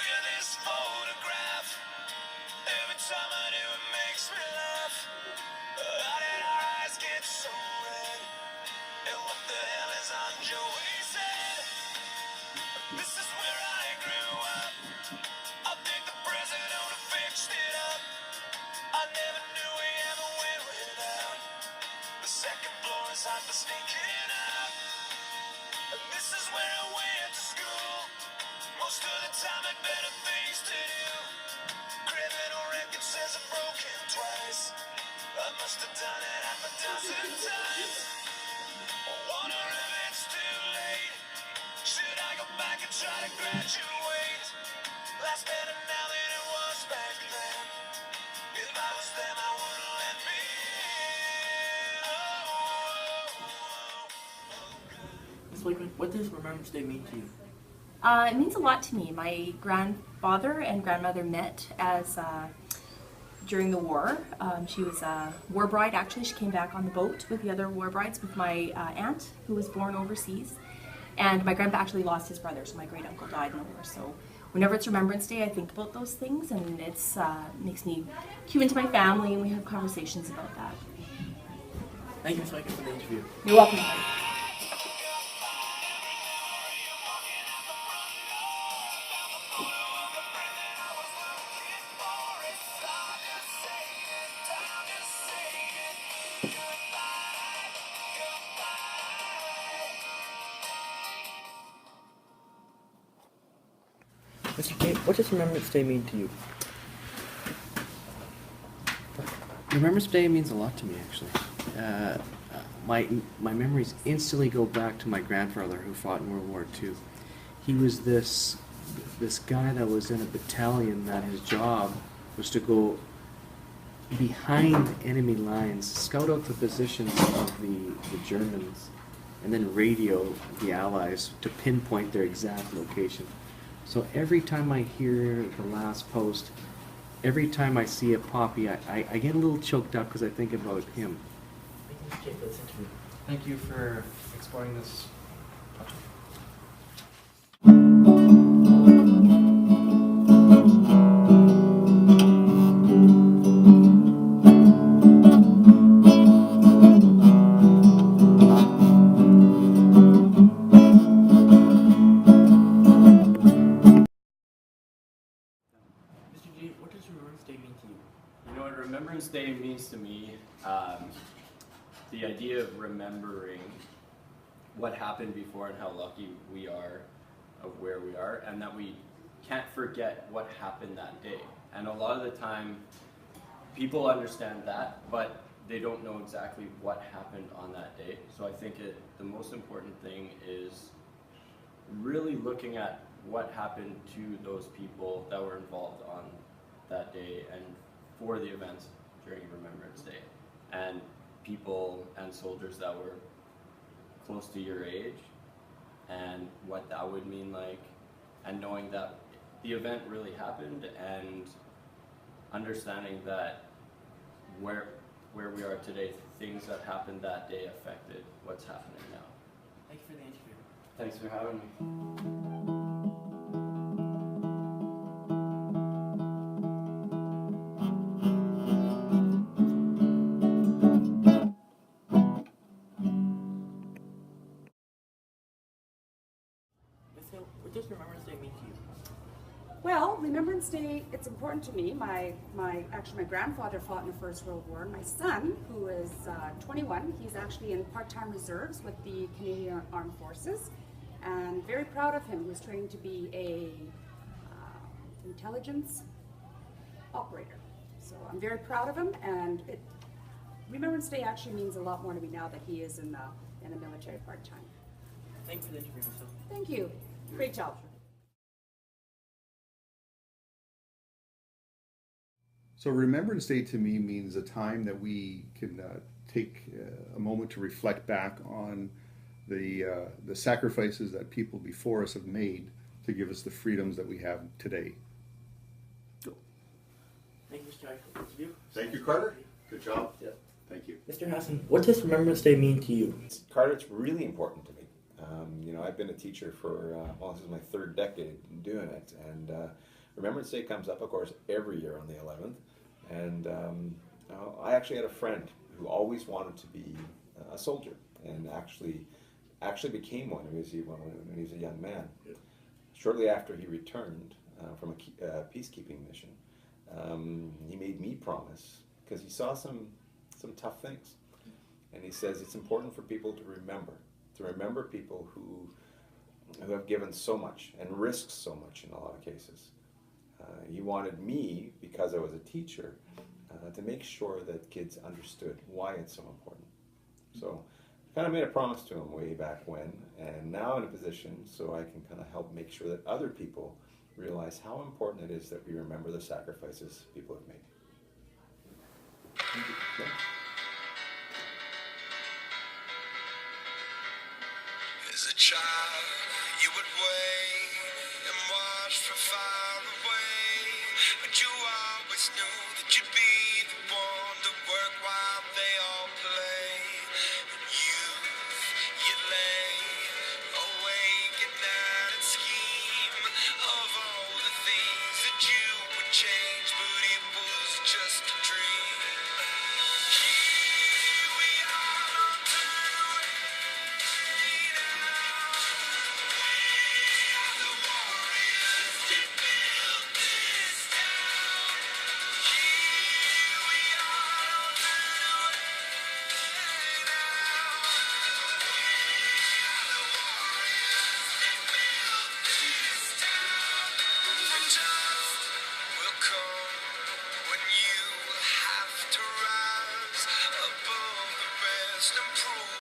at this photograph. Every time I do, it makes me laugh. How did our eyes get so red? And what the hell is on Joey's head? This is where I grew up. I think the president who fixed it up. I never knew we ever went without. The second floor is hot for sneaking up. And this is where I went to school. Most of the time had better things to do. Criminal record says I've broken twice. I must have done it half a dozen times. I wonder if it's too late. Should I go back and try to graduate? Life's better now than it was back then. If I was them, I wouldn't let me in. Ms. Wakeman, what does Remembrance Day mean to you? It means a lot to me. My grandfather and grandmother met as during the war. She was a war bride, actually. She came back on the boat with the other war brides with my aunt, who was born overseas. And my grandpa actually lost his brother, so my great uncle died in the war. So whenever it's Remembrance Day, I think about those things, and it's makes me cue into my family, and we have conversations about that. Thank you, Ms. Wakeman, for the interview. You're welcome. Mr. Tate, what does Remembrance Day mean to you? Remembrance Day means a lot to me, actually. My memories instantly go back to my grandfather who fought in World War II. He was this guy that was in a battalion that his job was to go behind enemy lines, scout out the positions of the Germans, and then radio the Allies to pinpoint their exact location. So every time I hear the last post, every time I see a poppy, I get a little choked up because I think about him. Thank you, Mr. Tate, for this interview. Thank you for exploring this topic. Mr. G, what does Remembrance Day mean to you? You know what Remembrance Day means to me? The idea of remembering what happened before and how lucky we are of where we are, and that we can't forget what happened that day. And a lot of the time, people understand that, but they don't know exactly what happened on that day. So I think the most important thing is really looking at what happened to those people that were involved on that day and for the events during Remembrance Day. And people and soldiers that were close to your age, and what that would mean like, and knowing that the event really happened, and understanding that where we are today, things that happened that day affected what's happening now. Thank you for the interview. Thanks for having me. Ms. Hill, what does Remembrance Day mean to you? Well, Remembrance Day, it's important to me. Actually, my grandfather fought in the First World War. My son, who is 21, he's actually in part-time reserves with the Canadian Armed Forces, and very proud of him. He was trained to be a intelligence operator. So I'm very proud of him, and Remembrance Day actually means a lot more to me now that he is in the military part-time. Thank you for the interview, Ms. Hill. Thank you. Great job. So Remembrance Day to me means a time that we can take a moment to reflect back on the sacrifices that people before us have made to give us the freedoms that we have today. Thank you, Mr. Jai, for the interview. Thank you, Carter. Good job. Yeah. Thank you. Mr. Hassan, what does Remembrance Day mean to you? Carter, it's really important to me. You know, I've been a teacher for, well, this is my third decade in doing it, and Remembrance Day comes up, of course, every year on the 11th. And I actually had a friend who always wanted to be a soldier, and actually became one when he was a young man. Yeah. Shortly after he returned from a peacekeeping mission, he made me promise, because he saw some tough things. And he says it's important for people to remember people who have given so much and risked so much in a lot of cases. He wanted me, because I was a teacher, to make sure that kids understood why it's so important. So I kind of made a promise to him way back when, and now I'm in a position so I can kind of help make sure that other people realize how important it is that we remember the sacrifices people have made. Thank you. Yeah. As a child, you would wait and watch from far away, but you always knew that you'd be